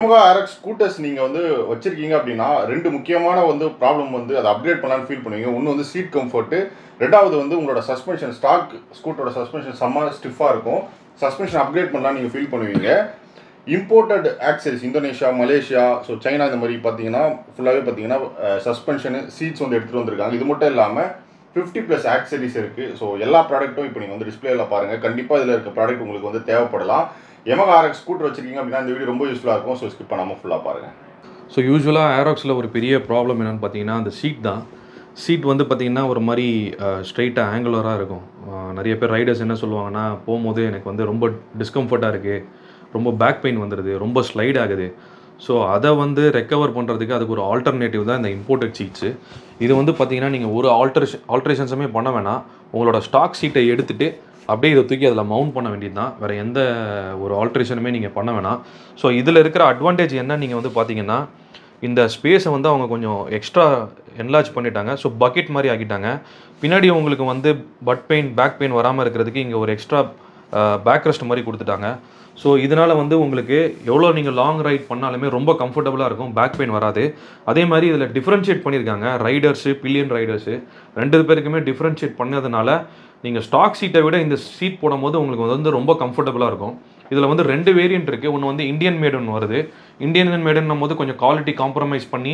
Yamaha RX scooters நீங்க வச்சிருக்கீங்க அப்படின்னா, 2 முக்கியமான ப்ராப்ளம் அத அப்கிரேட் பண்ணலாம்னு ஃபீல் பண்ணுவீங்க. ஒண்ணு சீட் கம்ஃபோர்ட். ரெண்டாவது உங்களோட சஸ்பென்ஷன் ஸ்டாக் ஸ்கூட்டரோட சஸ்பென்ஷன் செம்ம ஸ்டிஃபா இருக்கும். சஸ்பென்ஷன் அப்கிரேட் பண்ணலாம்னு நீங்க ஃபீல் பண்ணுவீங்க. Imported accessories Indonesia, Malaysia, China இந்த மாதிரி பார்த்தீங்கன்னா, ஃபுல்லாவே பார்த்தீங்கன்னா சஸ்பென்ஷன் சீட்ஸ் எடுத்துட்டு வந்திருக்காங்க. இது மட்டும் இல்லாம 50+ ஆக்சஸரீஸ் இருக்கு. எல்லா ப்ராடக்ட்டும் இப்போ நீங்க டிஸ்ப்ளேல பாருங்க. கண்டிப்பா இதுல இருக்க ப்ராடக்ட் உங்களுக்கு தேவைப்படலாம். Yamaha RX ஸ்கூட்டர் வச்சிருக்கீங்க அப்படின்னா இந்த வீடியோ ரொம்ப யூஸ்ஃபுல்லா இருக்கும். ஸ்கிப் பண்ணாம ஃபுல்லா பாருங்க. யூசுவலா Aeroxல ஒரு பெரிய ப்ராப்ளம் என்னன்னு பார்த்தீங்கன்னா, அந்த சீட் தான். சீட் பார்த்தீங்கன்னா, ஒரு மாரி ஸ்ட்ரெயிட்டா ஆங்குலரா இருக்கும். நிறைய பேர் ரைடர்ஸ் என்ன சொல்லுவாங்கன்னா, போகும்போது எனக்கு ரொம்ப டிஸ்கம்ஃபர்ட்டா இருக்கு. ரொம்ப பேக் பெயின் வந்துருது. ரொம்ப ஸ்லைட் ஆகுது. அத ரெக்கவர் பண்ணுறதுக்கு அதுக்கு ஒரு ஆல்டர்னேட்டிவ் தான் இந்த இம்போர்ட்டட் சீட்ஸு. இது பார்த்தீங்கன்னா, நீங்க ஒரு ஆல்ட்ரேஷன்ஸுமே பண்ண வேணாம். உங்களோட ஸ்டாக் சீட்டை எடுத்துட்டு அப்படியே இதை தூக்கி அதில் மவுண்ட் பண்ண வேண்டியது தான். வேறு எந்த ஒரு ஆல்ட்ரேஷனுமே நீங்கள் பண்ண வேணாம். இதில் இருக்கிற அட்வான்டேஜ் என்ன நீங்கள் பார்த்தீங்கன்னா, இந்த ஸ்பேஸை அவங்க கொஞ்சம் எக்ஸ்ட்ரா என்லார்ஜ் பண்ணிட்டாங்க. பக்கெட் மாதிரி ஆக்கிட்டாங்க. பின்னாடி உங்களுக்கு பட் பெயின், பேக் பெயின் வராமல் இருக்கிறதுக்கு இங்கே ஒரு எக்ஸ்ட்ரா பேக் ரெஸ்ட் மாதிரி கொடுத்துட்டாங்க. இதனால் உங்களுக்கு எவ்வளோ நீங்கள் லாங் ரைட் பண்ணாலுமே ரொம்ப கம்ஃபர்டபுளாக இருக்கும். பேக் பெயின் வராது. அதே மாதிரி இதில் டிஃப்ரென்ஷியேட் பண்ணியிருக்காங்க. ரைடர்ஸு, பில்லியன் ரைடர்ஸு 2 பேருக்குமே டிஃப்ரென்ஷியேட் பண்ணதுனால நீங்கள் ஸ்டாக் சீட்டை விட இந்த சீட் போடும்போது உங்களுக்கு ரொம்ப கம்ஃபர்டபுளாக இருக்கும். இதில் 2 வேரியன்ட் இருக்குது. ஒன்று இந்தியன் மேடுன்னு வருது. இந்தியன் மேடுன்னும் போது கொஞ்சம் குவாலிட்டி காம்ப்ரமைஸ் பண்ணி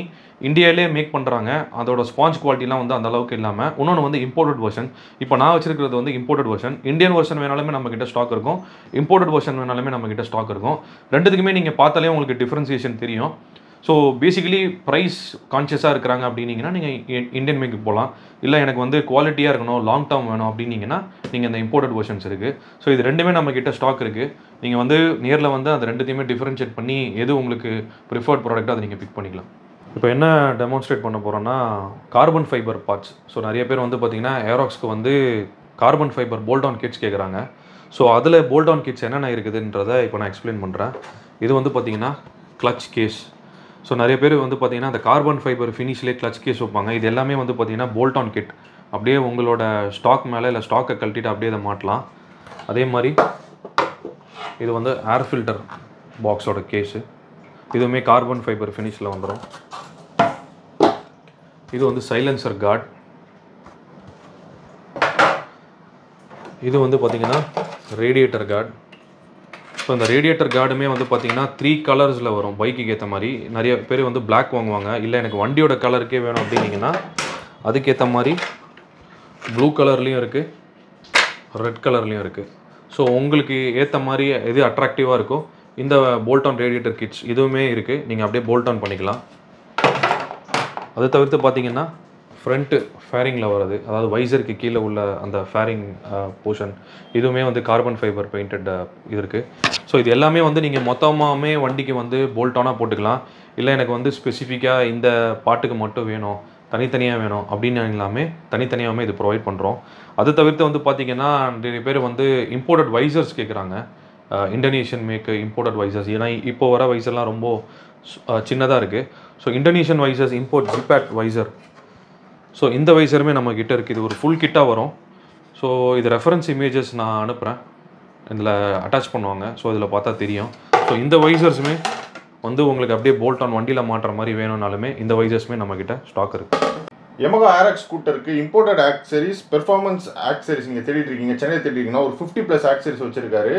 இந்தியாவிலே மேக் பண்ணுறாங்க. அதோட ஸ்பாஞ்ச் குவாலிட்டிலாம் அந்த அளவுக்கு இல்லாமல். இன்னொன்று இம்போர்ட்டட் வெர்ஷன். இப்போ நான் வச்சிருக்கிறது இம்போர்ட்டட் வெர்ஷன். இந்தியன் வெர்ஷன் வேணாலுமே நம்மக்கிட்ட ஸ்டாக் இருக்கும். இம்போர்ட்டட் வெர்ஷன் வேணாலுமே நம்மக்கிட்ட ஸ்டாக் இருக்கும். ரெண்டுத்துக்குமே நீங்கள் பார்த்தாலே உங்களுக்கு டிஃப்ரென்சியேஷன் தெரியும். பேசிக்கலி ப்ரைஸ் கான்ஷியஸாக இருக்கிறாங்க அப்படின்னீங்கன்னா நீங்கள் இந்தியன் மேக்கு போகலாம். இல்லை எனக்கு குவாலிட்டியாக இருக்கணும், லாங் டேர்ம் வேணும் அப்படின்னீங்கன்னா நீங்கள் இந்த இம்போர்ட்டட் வெர்ஷன்ஸ் இருக்குது. இது ரெண்டுமே நம்மக்கிட்ட ஸ்டாக் இருக்குது. நீங்கள் நேரில் அந்த ரெண்டுத்தையுமே டிஃப்ரென்ஷியேட் பண்ணி எது உங்களுக்கு ப்ரிஃபர்ட் ப்ராடக்ட்டோ அதை நீங்கள் பிக் பண்ணிக்கலாம். இப்போ என்ன டெமான்ஸ்ட்ரேட் பண்ண போகிறோன்னா, கார்பன் ஃபைபர் பார்ட்ஸ். நிறைய பேர் பார்த்தீங்கன்னா ஏரோக்ஸ்க்கு carbon fibre bolt on kits கேட்குறாங்க. அதில் போல்ட் ஆன் கிட்ஸ் என்னென்ன இருக்குதுன்றதை இப்போ நான் எக்ஸ்பிளைன் பண்ணுறேன். இது பார்த்தீங்கன்னா கிளச் கேஸ். நிறைய பேர் பார்த்தீங்கன்னா அந்த கார்பன் ஃபைபர் ஃபினிஷ்லேயே கிளச் கேஸ் வைப்பாங்க. இது எல்லாமே பார்த்தீங்கன்னா போல்ட் ஆன் கிட். அப்படியே உங்களோட ஸ்டாக் மேலே இல்லை ஸ்டாக்கை கழட்டிட்டு அப்படியே இதை மாட்டலாம். அதே மாதிரி இது ஏர் ஃபில்டர் பாக்ஸோட கேஸு. இதுவுமே கார்பன் ஃபைபர் ஃபினிஷில் வந்துடும். இது சைலன்சர் கார்ட். இது பார்த்தீங்கன்னா ரேடியேட்டர் கார்டு. இந்த ரேடியேட்டர் கார்டுமே பார்த்தீங்கன்னா 3 கலர்ஸில் வரும். பைக்குக்கு ஏற்ற மாதிரி நிறைய பேர் பிளாக் வாங்குவாங்க. இல்லை எனக்கு வண்டியோட கலருக்கே வேணும் அப்படின்னீங்கன்னா அதுக்கேற்ற மாதிரி ப்ளூ கலர்லேயும் இருக்குது, ரெட் கலர்லேயும் இருக்குது. உங்களுக்கு ஏற்ற மாதிரி எது அட்ராக்டிவாக இருக்கோ இந்த போல்ட் ஆன் ரேடியேட்டர் கிட்ஸ் இதுவுமே இருக்குது. நீங்கள் அப்படியே போல்ட் ஆன் பண்ணிக்கலாம். அதை தவிர்த்து பார்த்தீங்கன்னா ஃப்ரண்ட்டு ஃபேரிங்கில் வர்றது, அதாவது வைசருக்கு கீழே உள்ள அந்த ஃபேரிங் போர்ஷன் இதுவுமே கார்பன் ஃபைபர் பெயிண்டட் இது இருக்குது. இது எல்லாமே நீங்கள் மொத்தமாகவே வண்டிக்கு போல்ட் ஆனாக போட்டுக்கலாம். இல்லை எனக்கு ஸ்பெசிஃபிக்காக இந்த பாட்டுக்கு மட்டும் வேணும், தனித்தனியாக வேணும் அப்படின்னு எல்லாமே தனித்தனியாகவே இது ப்ரொவைட் பண்ணுறோம். அது தவிர்த்து பார்த்தீங்கன்னா நிறைய பேர் இம்போர்ட்டட் வைசர்ஸ் கேட்குறாங்க. Indonesian make imported visors. ஏன்னா இப்போ வர வைசர்லாம் ரொம்ப சின்னதாக இருக்குது. இந்தோனேஷியன் வைசர்ஸ் இம்போர்ட் ஜிபேட் வைசர். இந்த வைசருமே நம்மக்கிட்ட இருக்குது. இது ஒரு ஃபுல் கிட்டாக வரும். இது ரெஃபரன்ஸ் இமேஜஸ் நான் அனுப்புகிறேன். இதில் அட்டாச் பண்ணுவாங்க. இதில் பார்த்தா தெரியும். இந்த வைசர்ஸுமே உங்களுக்கு அப்படியே போல்ட் ஆன் வண்டியில் மாட்டுற மாதிரி வேணும்னாலுமே இந்த வைசர்ஸுமே நம்மக்கிட்ட ஸ்டாக் இருக்குது. Yamaha RX ஸ்கூட்டருக்கு இம்போர்ட்டட் ஆக்சஸரீஸ், பெர்ஃபார்மன்ஸ் ஆக்சஸரீஸ் நீங்கள் தேடிட்டு இருக்கீங்க, சென்னையில் தேடிட்டீங்கன்னா ஒரு 50+ ஆக்சஸரீஸ் வச்சிருக்காரு.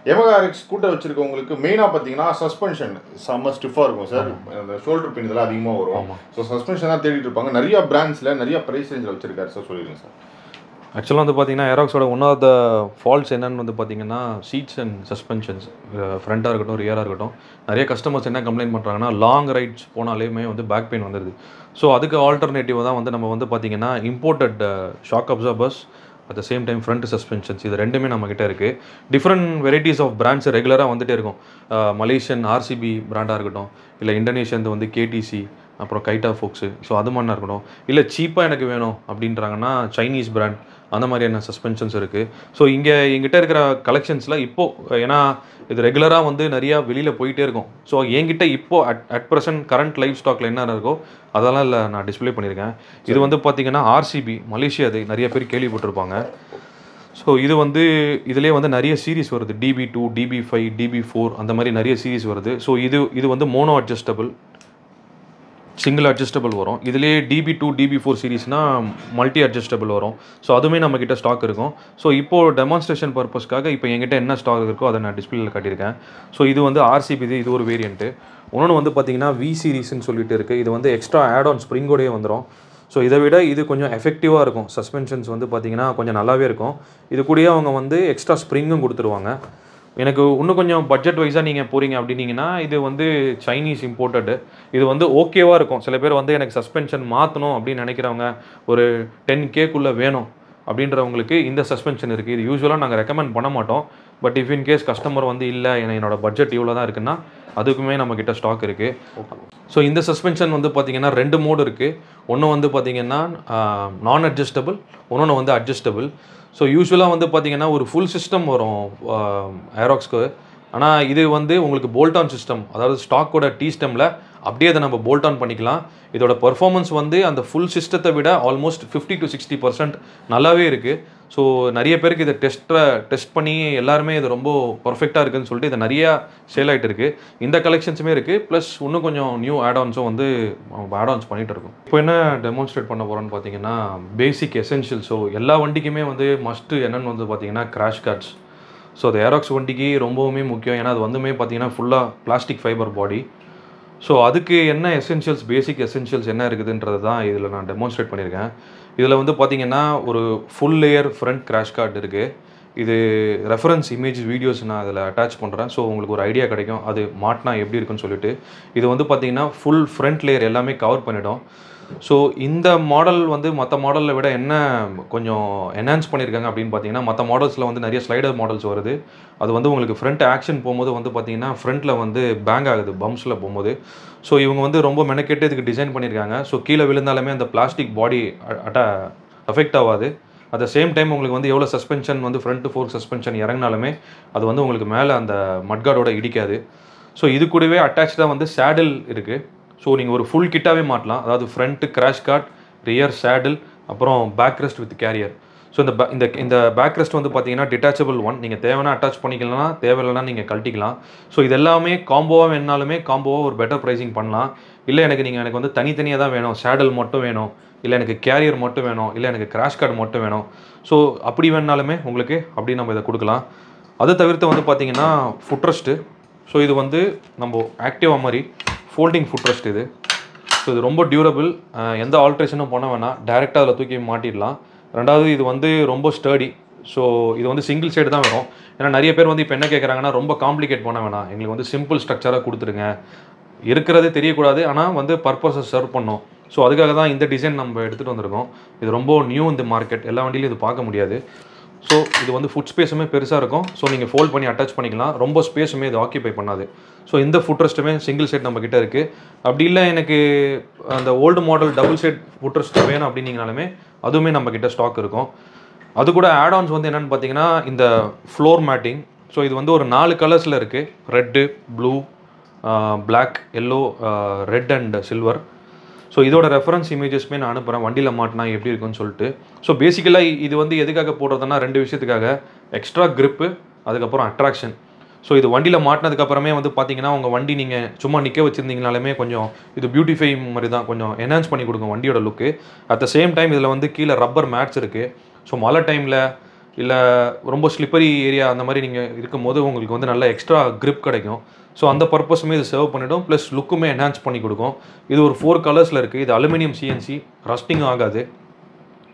Yamaha RX ஸ்கூட்டர் வச்சிருக்கவங்களுக்கு மெயினாக பார்த்தீங்கன்னா சஸ்பென்ஷன் செம்ம ஸ்டிஃபாக இருக்கும் சார். அந்த ஷோல்டர் பின் இதெல்லாம் அதிகமாக வரும். சஸ்பென்ஷன் தான் தேடிட்டு இருப்பாங்க. நிறைய பிராண்ட்ஸில் நிறைய ப்ரைஸ் ரேஞ்சில் வச்சிருக்காரு சார். சொல்லிடுங்க சார். ஆக்சுவலாக பார்த்தீங்கன்னா ஏரோக்ஸோட ஒன் ஆஃப் த ஃபால்ட்ஸ் என்னன்னு பார்த்தீங்கன்னா சீட்ஸ் அண்ட் சஸ்பென்ஷன்ஸ். ஃப்ரண்ட்டாக இருக்கட்டும், ரியராக இருக்கட்டும். நிறைய கஸ்டமர்ஸ் என்ன கம்ப்ளைண்ட் பண்ணுறாங்கன்னா லாங் ரைட்ஸ் போனாலேயுமே பேக் பெயின் வந்துடுது. அதுக்கு ஆல்டர்னேட்டிவ் தான் நம்ம பார்த்தீங்கன்னா imported shock absorbers, at the same time front suspensions. இது ரெண்டுமே நம்மக்கிட்ட இருக்குது. டிஃப்ரெண்ட் வெரைட்டிஸ் ஆஃப் பிராண்ட்ஸ் ரெகுலராக வந்துகிட்டே இருக்கும். மலேசியன் ஆர்சிபி பிராண்டாக இருக்கட்டும், இல்லை இந்தோனேஷியன் கேடிசி, அப்புறம் கைட்டா ஃபோக்ஸு. அது மாதிரினா இருக்கட்டும். இல்லை சீப்பாக எனக்கு வேணும் அப்படின்றாங்கன்னா சைனீஸ் பிராண்ட், அந்த மாதிரியான சஸ்பென்ஷன்ஸ் இருக்குது. எங்கிட்ட இருக்கிற கலெக்ஷன்ஸில் இப்போது ஏன்னா இது ரெகுலராக நிறையா வெளியில் போயிட்டே இருக்கும். என்கிட்ட இப்போது அட் ப்ரெசன்ட் கரண்ட் லைவ் ஸ்டாக்கில் என்ன இருக்கோ அதெல்லாம் இல்லை நான் டிஸ்பிளே பண்ணியிருக்கேன். இது பார்த்தீங்கன்னா ஆர்சிபி மலேசியா, அது நிறைய பேர் கேள்விப்பட்டிருப்பாங்க. ஸோ இது வந்து இதிலே வந்து நிறைய சீரிஸ் வருது, DB2, DB5, DB4 அந்த மாதிரி நிறைய சீரிஸ் வருது. ஸோ இது வந்து மோனோ அட்ஜஸ்டபிள், சிங்கிள் அட்ஜஸ்டபிள் வரும். இதிலே DB2, DB4 சீரிஸ்னால் மல்டி அட்ஜஸ்டபிள் வரும். ஸோ அதுவுமே நம்மக்கிட்ட ஸ்டாக் இருக்கும். ஸோ இப்போது டெமான்ஸ்ட்ரேஷன் பர்பஸ்க்காக இப்போ என்கிட்ட என்ன ஸ்டாக் இருக்கோ அதை நான் டிஸ்பிளேல காட்டியிருக்கேன். ஸோ இது வந்து RCB, இது ஒரு வேரியண்ட்டு. இன்னொன்று வந்து பார்த்திங்கன்னா V சீரிஸ்ன்னு சொல்லிட்டு இருக்குது. இது வந்து எக்ஸ்ட்ரா ஆட் ஆன் ஸ்ப்ரிங்கோடயே வந்துடும். ஸோ இதை விட இது கொஞ்சம் எஃபெக்டிவாக இருக்கும். சஸ்பென்ஷன்ஸ் வந்து பார்த்திங்கன்னா கொஞ்சம் நல்லாவே இருக்கும். இது கூடயே அவங்க வந்து எக்ஸ்ட்ரா ஸ்ப்ரிங்கும் கொடுத்துருவாங்க. எனக்கு இன்னும் கொஞ்சம் பட்ஜெட் வைஸாக நீங்கள் போகிறீங்க அப்படின்னீங்கன்னா இது வந்து சைனீஸ் இம்போர்ட்டடு. இது வந்து ஓகேவாக இருக்கும். சில பேர் வந்து எனக்கு சஸ்பென்ஷன் மாற்றணும் அப்படின்னு நினைக்கிறவங்க, ஒரு 10K வேணும் அப்படின்றவங்களுக்கு இந்த சஸ்பென்ஷன் இருக்குது. இது யூஸ்வலாக நாங்கள் ரெக்கமெண்ட் பண்ண மாட்டோம். But if in case customer வந்து இல்லை என்னோட பட்ஜெட் இவ்வளோ தான் இருக்குன்னா அதுக்குமே நம்மக்கிட்ட ஸ்டாக் இருக்குது. ஸோ இந்த சஸ்பென்ஷன் வந்து பார்த்திங்கன்னா 2 மோடு இருக்குது. ஒன்று வந்து பார்த்திங்கன்னா நான் அட்ஜஸ்டபிள், இன்னொன்று வந்து அட்ஜஸ்டபிள். ஸோ யூஸ்வலாக வந்து பார்த்திங்கன்னா ஒரு ஃபுல் சிஸ்டம் வரும் ஏரோக்ஸ்க்கு. ஆனால் இது வந்து உங்களுக்கு போல்ட் ஆன் சிஸ்டம், அதாவது ஸ்டாக்கோட T-ஸ்டெம்மில் அப்படியே அதை நம்ம போல்ட் ஆன் பண்ணிக்கலாம். இதோட பர்ஃபார்மன்ஸ் வந்து அந்த ஃபுல் சிஸ்டத்தை விட ஆல்மோஸ்ட் 50 to 60% நல்லாவே இருக்குது. ஸோ நிறைய பேருக்கு இதை டெஸ்ட் பண்ணி எல்லாருமே இது ரொம்ப பர்ஃபெக்டாக இருக்குதுன்னு சொல்லிட்டு இதை நிறையா சேல் ஆகிட்டு இருக்குது. இந்த கலெக்ஷன்ஸுமே இருக்குது. ப்ளஸ் இன்னும் கொஞ்சம் நியூ ஆட்-ஆன்ஸும் வந்து ஆட்-ஆன்ஸ் பண்ணிகிட்டு இருக்கோம். இப்போ என்ன டெமான்ஸ்ட்ரேட் பண்ண போகிறோன்னு பார்த்தீங்கன்னா பேசிக் எசென்ஷியல். ஸோ எல்லா வண்டிக்குமே வந்து மஸ்ட்டு என்னென்னு வந்து பார்த்தீங்கன்னா கிராஷ் கார்ட்ஸ். ஸோ அது ஏரோக்ஸ் வண்டிக்கு ரொம்பவுமே முக்கியம். ஏன்னா அது வந்துமே பார்த்தீங்கன்னா ஃபுல்லாக பிளாஸ்டிக் ஃபைபர் பாடி. ஸோ அதுக்கு என்ன எசென்ஷியல்ஸ், பேசிக் எசென்ஷியல்ஸ் என்ன இருக்குதுன்றது தான் இதில் நான் டெமான்ஸ்ட்ரேட் பண்ணியிருக்கேன். இதில் வந்து பார்த்திங்கன்னா ஒரு full layer front crash card இருக்குது. இது ரெஃபரன்ஸ் இமேஜ் வீடியோஸ் நான் அதில் அட்டாச் பண்ணுறேன். ஸோ உங்களுக்கு ஒரு ஐடியா கிடைக்கும் அது மாட்டினா எப்படி இருக்குன்னு சொல்லிட்டு. இது வந்து பார்த்திங்கன்னா ஃபுல் ஃப்ரண்ட் லேயர் எல்லாமே கவர் பண்ணிடும். ஸோ இந்த மாடல் வந்து மற்ற மாடலில் விட என்ன கொஞ்சம் என்ஹான்ஸ் பண்ணியிருக்காங்க அப்படின்னு பார்த்தீங்கன்னா, மற்ற மாடல்ஸில் வந்து நிறைய ஸ்லைடர் மாடல்ஸ் வருது. அது வந்து உங்களுக்கு ஃப்ரண்ட் ஆக்ஷன் போகும்போது வந்து பார்த்தீங்கன்னா ஃப்ரண்ட்டில் வந்து பேங் ஆகுது பம்ப்ஸில் போகும்போது. ஸோ இவங்க வந்து ரொம்ப மெனக்கெட்டு இதுக்கு டிசைன் பண்ணியிருக்காங்க. ஸோ கீழே விழுந்தாலுமே அந்த பிளாஸ்டிக் பாடி அஃபெக்ட் ஆகாது. அட் த சேம் டைம் உங்களுக்கு வந்து எவ்வளோ சஸ்பென்ஷன் வந்து ஃப்ரண்ட் ஃபோர்க் சஸ்பென்ஷன் இறங்கினாலுமே அது வந்து உங்களுக்கு மேலே அந்த மட்கார்டோட இடிக்காது. ஸோ இது கூடவே அட்டாச்சாக வந்து சேடில் இருக்குது. ஸோ நீங்கள் ஒரு ஃபுல் கிட்டாகவே மாட்டலாம். அதாவது front crash guard, rear saddle, அப்புறம் back rest with carrier. So இந்த பேக் ரெஸ்ட் வந்து பார்த்தீங்கன்னா டிட்டாச்சபிள் ஒன். நீங்கள் தேவைன்னா அட்டாச் பண்ணிக்கலாம், தேவையில்லைனா நீங்கள் கழட்டிக்கலாம். ஸோ இது எல்லாமே காம்போவாக வேணாலுமே காம்போவாக ஒரு பெட்டர் ப்ரைஸிங் பண்ணலாம். இல்லை எனக்கு வந்து தனித்தனியாக தான் வேணும், சேடல் மட்டும் வேணும், இல்லை எனக்கு கேரியர் மட்டும் வேணும், இல்லை எனக்கு கிராஷ் கார்டு மட்டும் வேணும். ஸோ அப்படி வேணாலுமே உங்களுக்கு அப்படி நம்ம இதை கொடுக்கலாம். அதை தவிர்த்து வந்து பார்த்தீங்கன்னா ஃபுட்ரெஸ்ட்டு. ஸோ இது வந்து நம்ம ஆக்டிவா மாதிரி ஃபோல்டிங் ஃபுட்ரெஸ்ட் இது. ஸோ இது ரொம்ப டியூரபிள். எந்த ஆல்ட்ரேஷனும் பண்ண வேணாம், டைரெக்டாக அதில் தூக்கி மாட்டிடலாம். ரெண்டாவது இது வந்து ரொம்ப ஸ்டர்டி. ஸோ இது வந்து சிங்கிள் சைடு தான் வரும். ஏன்னா நிறைய பேர் வந்து இப்போ என்ன கேட்குறாங்கன்னா, ரொம்ப காம்ப்ளிகேட் பண்ண வேணாம், எங்களுக்கு வந்து சிம்பிள் ஸ்ட்ரக்சராக கொடுத்துருங்க, இருக்கிறதே தெரியக்கூடாது ஆனால் வந்து பர்பஸை சர்வ் பண்ணோம். ஸோ அதுக்காக தான் இந்த டிசைன் நம்ம எடுத்துகிட்டு வந்திருக்கோம். இது ரொம்ப நியூ இந்த மார்க்கெட், எல்லா வண்டியிலும் இது பார்க்க முடியாது. ஸோ இது வந்து ஃபுட் ஸ்பேஸுமே பெருசாக இருக்கும். ஸோ நீங்கள் ஃபோல்ட் பண்ணி அட்டாச் பண்ணிக்கலாம், ரொம்ப ஸ்பேஸுமே இது ஆக்கியபை பண்ணாது. ஸோ இந்த ஃபுட்ரெஸ்ட்டுமே சிங்கிள் சைட் நம்ம கிட்ட இருக்குது. அப்படி இல்லை எனக்கு அந்த old model double side footrest வேணும் அப்படின்னீங்கனாலுமே அதுவுமே நம்ம கிட்ட ஸ்டாக் இருக்கும். அது கூட ஆட்-ஆன்ஸ் வந்து என்னென்னு பார்த்தீங்கன்னா இந்த ஃப்ளோர் மேட்டிங். ஸோ இது வந்து ஒரு 4 கலர்ஸில் இருக்குது. Red, blue, black, yellow, red and silver. So இதோட ரெஃபரன்ஸ் இமேஜஸ்மே நான் அனுப்புகிறேன், வண்டியில் மாட்டினா எப்படி இருக்குன்னு சொல்லிட்டு. ஸோ பேசிக்கலாக இது வந்து எதுக்காக போடுறதுன்னா 2 விஷயத்துக்காக, எக்ஸ்ட்ரா கிரிப்பு, அதுக்கப்புறம் அட்ராக்ஷன். ஸோ இது வண்டியில் மாட்டினதுக்கப்புறமே வந்து பார்த்தீங்கன்னா உங்கள் வண்டி நீங்கள் சும்மா நிற்க வச்சுருந்தீங்கனாலுமே கொஞ்சம் இது பியூட்டிஃபை மாதிரி தான், கொஞ்சம் என்ஹான்ஸ் பண்ணி கொடுக்கும் வண்டியோட லுக்கு. அட் த சேம் டைம் இதில் வந்து கீழே ரப்பர் மேட்ஸ் இருக்குது. ஸோ மழை டைமில் இல்லை ரொம்ப ஸ்லிப்பரி ஏரியா அந்த மாதிரி நீங்கள் இருக்கும்போது உங்களுக்கு வந்து நல்ல எக்ஸ்ட்ரா கிரிப் கிடைக்கும். ஸோ அந்த பர்பஸுமே இது சர்வ் பண்ணிவிடும். ப்ளஸ் லுக்குமே என்ஹான்ஸ் பண்ணி கொடுக்கும். இது ஒரு 4 கலர்ஸில் இருக்குது. இது அலுமினியம் சிஎன்சி, ரஸ்டிங் ஆகாது.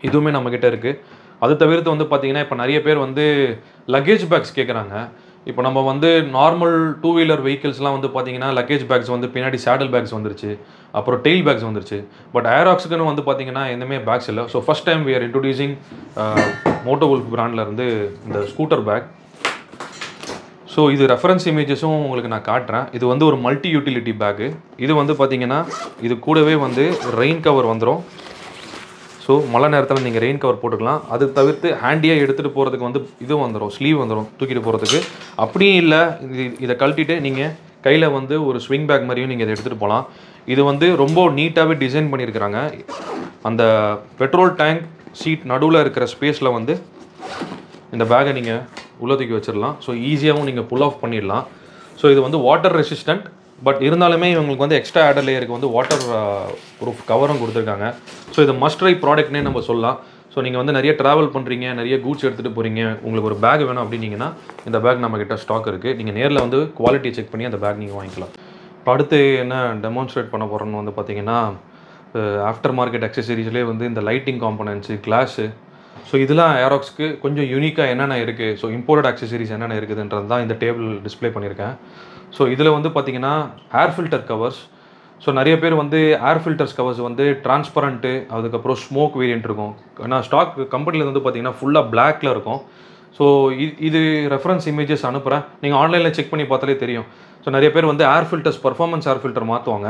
இதுவுமே நம்மக்கிட்ட இருக்குது. அது தவிர்த்து வந்து பார்த்திங்கன்னா இப்போ நிறைய பேர் வந்து லக்கேஜ் பேக்ஸ் கேட்குறாங்க. இப்போ நம்ம வந்து நார்மல் 2 வீலர் வெஹிக்கிள்ஸ்லாம் வந்து பார்த்திங்கன்னா லக்கேஜ் பேக்ஸ் வந்து பின்னாடி சேடல் பேக்ஸ் வந்துருச்சு, அப்புறம் டெயில் பேக்ஸ் வந்துருச்சு. பட் ஏராக்ஸுக்குன்னு வந்து பார்த்திங்கன்னா எதுவுமே பேக்ஸ் இல்லை. So first time we are introducing Moto Wolf பிராண்ட்லேருந்து இந்த ஸ்கூட்டர் பேக். ஸோ இது ரெஃபரன்ஸ் இமேஜஸும் உங்களுக்கு நான் காட்டுறேன். இது வந்து ஒரு மல்டி யூட்டிலிட்டி பேக்கு. இது வந்து பார்த்திங்கன்னா இது கூடவே வந்து ரெயின் கவர் வந்துடும். ஸோ மழை நேரத்தில் நீங்கள் ரெயின் கவர் போட்டுக்கலாம். அது தவிர்த்து ஹேண்டியாக எடுத்துகிட்டு போகிறதுக்கு வந்து இது வந்துடும், ஸ்லீவ் வந்துடும் தூக்கிட்டு போகிறதுக்கு. அப்படியும் இல்லை இதை கழட்டிட்டு நீங்கள் கையில் வந்து ஒரு ஸ்விங் பேக் மாதிரியும் நீங்கள் இதை எடுத்துகிட்டு போகலாம். இது வந்து ரொம்ப நீட்டாகவே டிசைன் பண்ணியிருக்கிறாங்க. அந்த பெட்ரோல் டேங்க் சீட் நடுவில் இருக்கிற ஸ்பேஸில் வந்து இந்த பேக்கை நீங்கள் உள்ள தூக்கி வச்சிடலாம். ஸோ ஈஸியாகவும் நீங்கள் புல் ஆஃப் பண்ணிடலாம். ஸோ இது வந்து வாட்டர் ரெசிஸ்டன்ட், பட் இருந்தாலுமே இவங்களுக்கு வந்து எக்ஸ்ட்ரா ஆடர் லேயருக்கு வந்து வாட்டர் ப்ரூஃப் கவரும் கொடுத்துருக்காங்க. ஸோ இது மஸ்ட் ட்ரை ப்ராடக்ட்னே நம்ம சொல்லலாம். ஸோ நீங்கள் வந்து நிறைய ட்ராவல் பண்ணுறீங்க, நிறைய கூட்ஸ் எடுத்துகிட்டு போகிறீங்க, உங்களுக்கு ஒரு பேக் வேணும் அப்படின்னீங்கன்னா இந்த பேக் நம்மக்கிட்ட ஸ்டாக் இருக்குது. நீங்கள் நேரில் வந்து குவாலிட்டி செக் பண்ணி அந்த பேக் நீங்கள் வாங்கிக்கலாம். இப்போ அடுத்து என்ன டெமான்ஸ்ட்ரேட் பண்ண போகிறோன்னு வந்து பார்த்தீங்கன்னா, ஆஃப்டர் மார்க்கெட் அக்சசரிஸ்லேயே வந்து இந்த லைட்டிங் காம்பனன்ட்ஸு, கிளாஸு, ஸோ இதெல்லாம் ஏராக்ஸ்க்கு கொஞ்சம் யூனிக்காக என்னென்ன இருக்குது, ஸோ இம்போர்ட்டட் அக்சசரிஸ் என்னென்ன இருக்குதுன்றது தான் இந்த டேபிள் டிஸ்பிளே பண்ணியிருக்கேன். ஸோ இதில் வந்து பார்த்திங்கன்னா ஏர் ஃபில்டர் கவர்ஸ். ஸோ நிறைய பேர் வந்து ஏர் ஃபில்டர்ஸ் கவர்ஸ் வந்து டிரான்ஸ்பரண்ட்டு, அதுக்கப்புறம் ஸ்மோக் வேரியன்ட் இருக்கும். ஆனால் ஸ்டாக் கம்பெனியில் வந்து பார்த்திங்கன்னா ஃபுல்லாக பிளாக்ல இருக்கும். ஸோ இது ரெஃபரன்ஸ் இமேஜஸ் அனுப்புகிறேன், நீங்கள் ஆன்லைனில் செக் பண்ணி பார்த்தாலே தெரியும். ஸோ நிறைய பேர் வந்து air filters performance air filter மாற்றுவாங்க.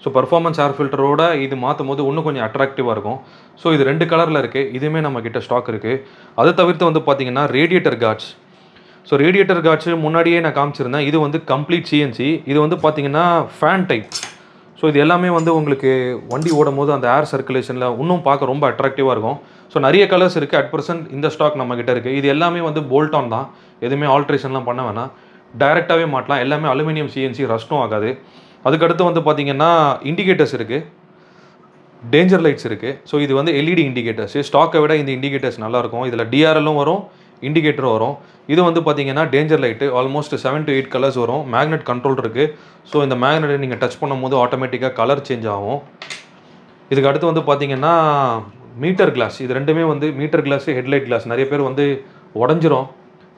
ஸோ பர்ஃபார்மன்ஸ் ஏர் ஃபில்டரோட இது மாற்றும் போது இன்னும் கொஞ்சம் அட்ராக்டிவாக இருக்கும். ஸோ இது 2 கலரில் இருக்குது, இதுவுமே நம்மக்கிட்ட ஸ்டாக் இருக்குது. அதை தவிர்த்து வந்து பார்த்திங்கன்னா radiator guards. So radiator guards முன்னாடியே நான் காமிச்சிருந்தேன். இது வந்து கம்ப்ளீட் சிஎன்சி. இது வந்து பார்த்திங்கன்னா ஃபேன் டைப். ஸோ இது எல்லாமே வந்து உங்களுக்கு வண்டி ஓடும் போது அந்த ஏர் சர்க்குலேஷனில் இன்னும் பார்க்க ரொம்ப அட்ராக்டிவாக இருக்கும். ஸோ நிறைய கலர்ஸ் இருக்குது. அட் ப்ரெசென்ட் இந்த ஸ்டாக் நம்மக்கிட்ட இருக்குது. இது எல்லாமே வந்து போல்ட் ஆன் தான், எதுவுமே ஆல்ட்ரேஷன்லாம் பண்ண வேணாம், டைரெக்டாகவே மாட்டலாம். எல்லாமே அலுமினியம் சிஎன்சி, ரஸ்ட்டும் ஆகாது. அதுக்கடுத்து வந்து பார்த்திங்கன்னா இண்டிகேட்டர்ஸ் இருக்குது, டேஞ்சர் லைட்ஸ் இருக்குது. ஸோ இது வந்து எல்இடி இண்டிகேட்டர்ஸ். ஸ்டாக்கை விட இந்த இண்டிகேட்டர்ஸ் நல்லாயிருக்கும். இதில் டிஆர்எல்லும் வரும், இண்டிகேட்டரும் வரும். இது வந்து பார்த்திங்கன்னா danger light, almost 7 to 8 colours வரும். மேக்னெட் கண்ட்ரோல் இருக்குது. ஸோ இந்த மேக்னெட்டை நீங்கள் டச் பண்ணும்போது ஆட்டோமேட்டிக்காக கலர் சேஞ்ச் ஆகும். இதுக்கு அடுத்து வந்து பார்த்திங்கன்னா மீட்டர் கிளாஸ். இது ரெண்டுமே வந்து மீட்டர் கிளாஸு, ஹெட்லைட் கிளாஸ். நிறைய பேர் வந்து உடஞ்சிரும்,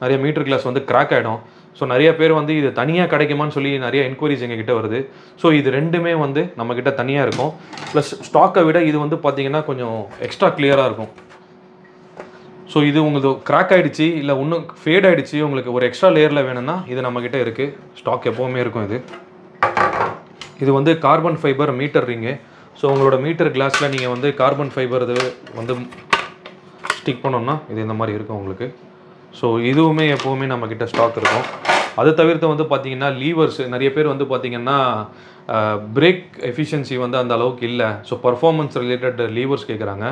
நிறைய மீட்டர் கிளாஸ் வந்து கிராக் ஆகிடும். ஸோ நிறைய பேர் வந்து இது தனியாக கிடைக்குமான்னு சொல்லி நிறைய என்கொயரிஸ் எங்ககிட்ட வருது. ஸோ இது ரெண்டுமே வந்து நம்மக்கிட்ட தனியாக இருக்கும். ப்ளஸ் ஸ்டாக்கை விட இது வந்து பார்த்திங்கன்னா கொஞ்சம் எக்ஸ்ட்ரா கிளியராக இருக்கும். ஸோ இது உங்களுக்கு கிராக் ஆகிடுச்சு, இல்லை இன்னும் ஃபேட் ஆகிடுச்சு, உங்களுக்கு ஒரு எக்ஸ்ட்ரா லேயரில் வேணும்னா இது நம்மக்கிட்ட இருக்குது. ஸ்டாக் எப்போவுமே இருக்கும். இது வந்து carbon fibre meter ring. So உங்களோட மீட்டர் கிளாஸில் நீங்கள் வந்து கார்பன் ஃபைபர் இது வந்து ஸ்டிக் பண்ணோன்னா இது இந்த மாதிரி இருக்கும் உங்களுக்கு. ஸோ இதுவுமே எப்போவுமே நம்மக்கிட்ட ஸ்டாக் இருக்கும். அதை தவிர்த்து வந்து பார்த்திங்கன்னா லீவர்ஸ். நிறைய பேர் வந்து பார்த்திங்கன்னா பிரேக் எஃபிஷியன்சி வந்து அந்த அளவுக்கு இல்லை, ஸோ பர்ஃபார்மன்ஸ் ரிலேட்டட் லீவர்ஸ் கேட்குறாங்க.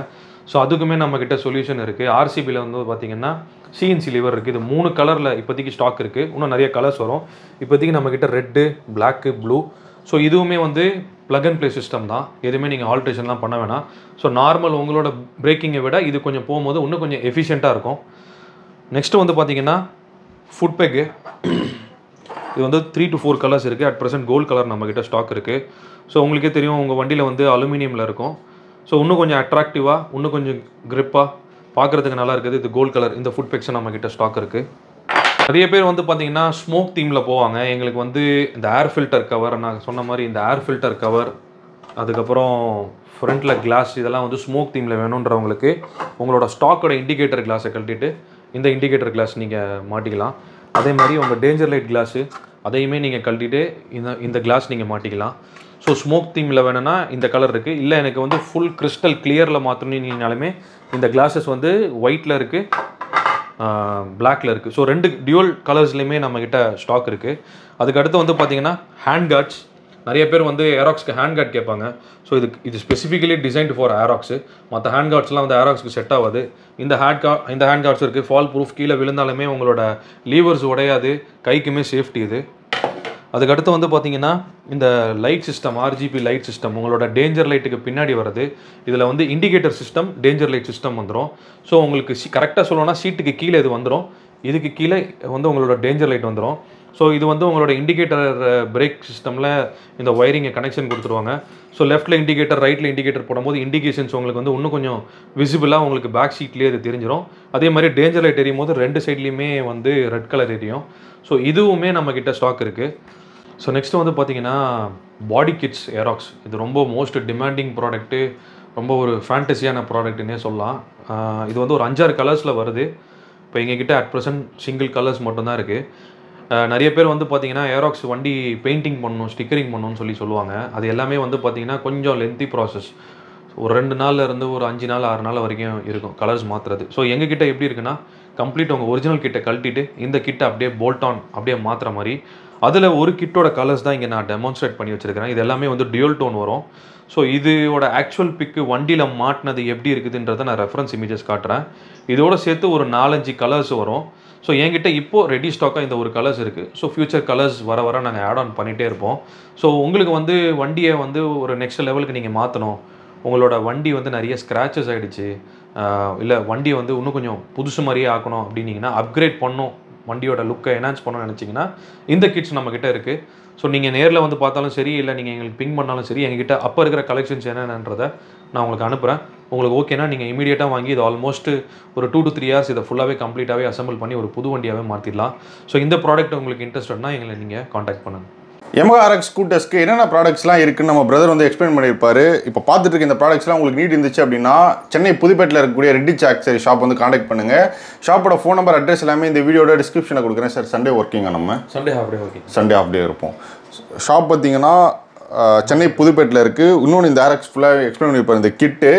ஸோ அதுக்குமே நம்மக்கிட்ட சொல்யூஷன் இருக்குது. ஆர்சிபியில் வந்து பார்த்திங்கன்னா சிஎன்சி லீவர் இருக்குது. இது 3 கலரில் இப்போதைக்கு ஸ்டாக் இருக்குது. இன்னும் நிறைய கலர்ஸ் வரும். இப்போதைக்கு நம்மக்கிட்ட ரெட்டு, பிளாக்கு, ப்ளூ. ஸோ இதுவுமே வந்து ப்ளக் அண்ட் ப்ளே சிஸ்டம் தான், எதுவுமே நீங்கள் ஆல்ட்ரேஷன்லாம் பண்ண வேணாம். ஸோ நார்மல் உங்களோட பிரேக்கிங்கை விட இது கொஞ்சம் போகும்போது இன்னும் கொஞ்சம் எஃபிஷியண்ட்டாக இருக்கும். நெக்ஸ்ட்டு வந்து பார்த்திங்கன்னா ஃபுட் பேக்கு. இது வந்து 3 to 4 கலர்ஸ் இருக்குது. அட் ப்ரெசென்ட் கோல்டு கலர் நம்மக்கிட்ட ஸ்டாக் இருக்குது. ஸோ உங்களுக்கே தெரியும், உங்கள் வண்டியில் வந்து அலுமினியமில் இருக்கும். ஸோ இன்னும் கொஞ்சம் அட்ராக்டிவாக, இன்னும் கொஞ்சம் க்ரிப்பாக பார்க்குறதுக்கு நல்லா இருக்குது. இது கோல்டு கலர். இந்த ஃபுட் பேக்ஸும் நம்மக்கிட்ட ஸ்டாக் இருக்குது. நிறைய பேர் வந்து பார்த்திங்கன்னா ஸ்மோக் தீமில் போவாங்க. எங்களுக்கு வந்து இந்த ஏர் ஃபில்டர் கவர், நான் சொன்ன மாதிரி இந்த ஏர் ஃபில்டர் கவர், அதுக்கப்புறம் ஃப்ரண்ட்டில் கிளாஸ், இதெல்லாம் வந்து ஸ்மோக் தீமில் வேணுன்றவங்களுக்கு உங்களோட ஸ்டாக்கோட இண்டிகேட்டர் கிளாஸை கழட்டிட்டு இந்த இண்டிகேட்டர் கிளாஸ் நீங்கள் மாட்டிக்கலாம். அதே மாதிரி உங்கள் டேஞ்சர் லைட் கிளாஸு அதையுமே நீங்கள் கழட்டிட்டு இந்த கிளாஸ் நீங்கள் மாட்டிக்கலாம். ஸோ ஸ்மோக் தீமில் வேணும்னா இந்த கலர் இருக்குது. இல்லை எனக்கு வந்து ஃபுல் கிறிஸ்டல் கிளியரில் மாற்றணுன்னாலுமே இந்த கிளாஸஸ் வந்து ஒயிட்டில் இருக்குது, பிளாக்ல இருக்குது. ஸோ 2 டியூவல் கலர்ஸ்லையுமே நம்மக்கிட்ட ஸ்டாக் இருக்குது. அதுக்கடுத்து வந்து பார்த்திங்கன்னா ஹேண்ட் கார்ட்ஸ். நிறைய பேர் வந்து ஏராக்ஸ்க்கு ஹேண்ட் கார்ட் கேட்பாங்க. ஸோ இது ஸ்பெசிஃபிக்கலி டிசைன்டு ஃபார் ஏராக்ஸு. மற்ற ஹேண்ட் கார்ட்ஸ்லாம் வந்து ஏராக்ஸ்க்கு செட் ஆகாது. இந்த ஹேண்ட் கார்ட்ஸ் இருக்குது. ஃபால் ப்ரூஃப், கீழே விழுந்தாலுமே உங்களோட லீவர்ஸ் உடையாது, கைக்குமே சேஃப்டி இது. அதுக்கடுத்து வந்து பார்த்திங்கன்னா இந்த light system, RGB light system, உங்களோட டேஞ்சர் லைட்டுக்கு பின்னாடி வருது. இதில் வந்து indicator system, danger light system வந்துடும். ஸோ உங்களுக்கு கரெக்டாக சொல்லணும்னா சீட்டுக்கு கீழே இது வந்துடும், இதுக்கு கீழே வந்து உங்களோட டேஞ்சர் லைட் வந்துடும். ஸோ இது வந்து உங்களோட இண்டிகேட்டர் பிரேக் சிஸ்டமில் இந்த ஒயரிங்கை கனெக்ஷன் கொடுத்துருவாங்க. ஸோ லெஃப்ட்டில் இண்டிகேட்டர், ரைட்டில் இண்டிகேட்டர் போடும்போது இண்டிகேஷன்ஸ் உங்களுக்கு வந்து இன்னும் கொஞ்சம் விசிபிளாக உங்களுக்கு பேக் சீட்லேயே அது தெரிஞ்சிடும். அதே மாதிரி டேஞ்சர் லைட் எரியும் போது 2 சைட்லேயுமே வந்து ரெட் கலர் எரியும். ஸோ இதுவுமே நம்மக்கிட்ட ஸ்டாக் இருக்குது. ஸோ நெக்ஸ்ட்டு வந்து பார்த்திங்கன்னா பாடி கிட்ஸ் ஏராக்ஸ். இது ரொம்ப மோஸ்ட் டிமாண்டிங் ப்ராடக்ட்டு, ரொம்ப ஒரு ஃபேண்டஸியான ப்ராடக்ட்டுன்னே சொல்லலாம். இது வந்து ஒரு 5-6 கலர்ஸில் வருது. இப்போ எங்ககிட்ட அட் ப்ரெசென்ட் சிங்கிள் கலர்ஸ் மட்டும்தான் இருக்குது. நிறைய பேர் வந்து பார்த்திங்கன்னா ஏராக்ஸ் வண்டி பெயிண்டிங் பண்ணணும், ஸ்டிக்கரிங் பண்ணணும்னு சொல்லுவாங்க. அது எல்லாமே வந்து பார்த்திங்கன்னா கொஞ்சம் லென்த்தி ப்ராசஸ். ஒரு 2 நாளில் இருந்து ஒரு 5 நாள் 6 நாள் வரைக்கும் இருக்கும் கலர்ஸ் மாற்றுறது. ஸோ எங்ககிட்ட எப்படி இருக்குன்னா கம்ப்ளீட் உங்கள் ஒரிஜினல் கிட்டை கழட்டிட்டு இந்த கிட்டை அப்படியே போல்ட் ஆன் அப்படியே மாற்றுற மாதிரி. அதில் ஒரு கிட்டோட கலர்ஸ் தான் இங்கே நான் டெமான்ஸ்ட்ரேட் பண்ணி வச்சுருக்கிறேன். இது எல்லாமே வந்து டியூல் டோன் வரும். ஸோ இதோட ஆக்சுவல் பிக்கு வண்டியில் மாட்டினது எப்படி இருக்குதுன்றதை நான் ரெஃபரன்ஸ் இமேஜஸ் காட்டுறேன். இதோட சேர்த்து ஒரு 4-5 கலர்ஸ் வரும். ஸோ என்கிட்ட இப்போது ரெடி ஸ்டாக்காக இந்த ஒரு கலர்ஸ் இருக்குது. ஸோ ஃபியூச்சர் கலர்ஸ் வர நாங்கள் ஆட் ஆன் பண்ணிகிட்டே இருப்போம். ஸோ உங்களுக்கு வந்து வண்டியை வந்து ஒரு நெக்ஸ்ட் லெவலுக்கு நீங்கள் மாற்றணும், உங்களோட வண்டி வந்து நிறைய ஸ்க்ராச்சஸ் ஆகிடுச்சு, இல்லை வண்டியை வந்து இன்னும் கொஞ்சம் புதுசு மாதிரியே ஆக்கணும் அப்படின்னீங்கன்னா, அப்கிரேட் பண்ணணும், வண்டியோட லுக்கை என்ஹான்ஸ் பண்ணணும்னு நினச்சிங்கன்னா இந்த கிட்ஸ் நம்மக்கிட்ட இருக்குது. ஸோ நீங்கள் நேரில் வந்து பார்த்தாலும் சரி, இல்லை நீங்கள் எங்களுக்கு பிங் பண்ணாலும் சரி, எங்ககிட்ட அப்போ இருக்கிற கலெக்ஷன்ஸ் என்னென்னன்றதை நான் உங்களுக்கு அனுப்புகிறேன். உங்களுக்கு ஓகேனா நீங்கள் இமீடியட்டாக வாங்கி இது ஆல்மோஸ்ட் ஒரு 2 to 3 hours இதை ஃபுல்லாகவே கம்ப்ளீட்டாகவே அசம்பிள் பண்ணி ஒரு புது வண்டியாகவே மாற்றிடலாம். ஸோ இந்த ப்ராடக்ட் உங்களுக்கு இன்ட்ரெஸ்டட்னா எங்களை நீங்கள் காண்டாக்ட் பண்ணுங்கள். Yamaha RX ஸ்கூட்டர்ஸ்க்கு என்னென்ன ப்ராடக்ட்ஸ்லாம் இருக்குன்னு நம்ம பிரதர் வந்து எக்ஸ்பிளைன் பண்ணியிருப்பாரு. இப்போ பார்த்துட்டு இருக்க இந்த ப்ராடக்ட்ஸ்லாம் உங்களுக்கு நீட் இருந்துச்சு அப்படின்னா சென்னை புதுப்பேட்டில் இருக்கக்கூடிய ரெட்டிச் ஆக்சரி ஷாப் வந்து காண்டாக்ட் பண்ணுங்கள். ஷாப்போட ஃபோன் நம்பர், அட்ரஸ் எல்லாமே இந்த வீடியோட டிஸ்கிரிப்ஷனில் கொடுக்குறேன். சார் சண்டே ஒர்க்கிங்கா? நம்ம Sunday half day working. Sunday half day இருப்போம். ஷாப் பார்த்தீங்கன்னா சென்னை புதுப்பேட்டில் இருக்குது. இன்னொன்று இந்த RX ஃபுல்லாக எக்ஸ்பிளைன் பண்ணியிருப்பார். இந்த கிட்டு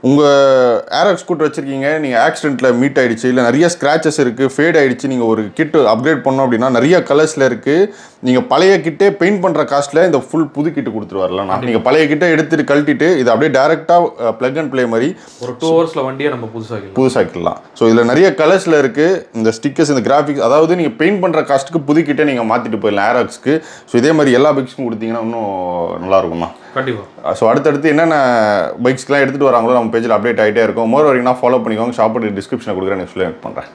உங்கள் RX ஸ்கூட்டர் வச்சுருக்கீங்க, நீங்கள் ஆக்சிடென்ட்டில் மீட் ஆகிடுச்சு, இல்லை நிறைய ஸ்க்ராச்சஸ் இருக்குது, ஃபேட் ஆகிடுச்சு, நீங்கள் ஒரு கிட்டு அப்கிரேட் பண்ணோம் அப்படின்னா நிறைய கலர்ஸில் இருக்குது. நீங்கள் பழைய கிட்டே பெயிண்ட் பண்ணுற காஸ்ட்டில் இந்த ஃபுல் புது கிட்டு கொடுத்துருவார்லண்ணா. நீங்கள் பழைய கிட்டே எடுத்துகிட்டு கழட்டிட்டு இது அப்படியே டேரெக்டாக ப்ளக் அண்ட் ப்ளே மாதிரி ஒரு 2 hours வண்டியை நம்ம புதுசாக்கிடலாம். ஸோ இதில் நிறைய கலர்ஸில் இருக்குது. இந்த ஸ்டிக்கர்ஸ், இந்த கிராஃபிக்ஸ், அதாவது நீங்கள் பெயிண்ட் பண்ணுற காஸ்ட்டுக்கு புது கிட்டே நீங்கள் மாற்றிட்டு போயிடலாம் RXக்கு. ஸோ இதே மாதிரி எல்லா பைக்ஸுக்கும் கொடுத்தீங்கன்னா இன்னும் நல்லாயிருக்கும்ண்ணா. கண்டிப்பாக. ஸோ அடுத்தடுத்து என்னென்ன பைக்ஸ்லாம் எடுத்துகிட்டு வராங்களோ நம்ம பேஜில் அப்டேட் ஆகிட்டே இருக்கும். மோர் வரைக்கும் ஃபாலோ பண்ணிக்கோங்க. ஷாப்போட டிஸ்கிரிப்ஷனை கொடுக்குறேன், எக்ஸ்பிளைன் பண்ணுறேன்.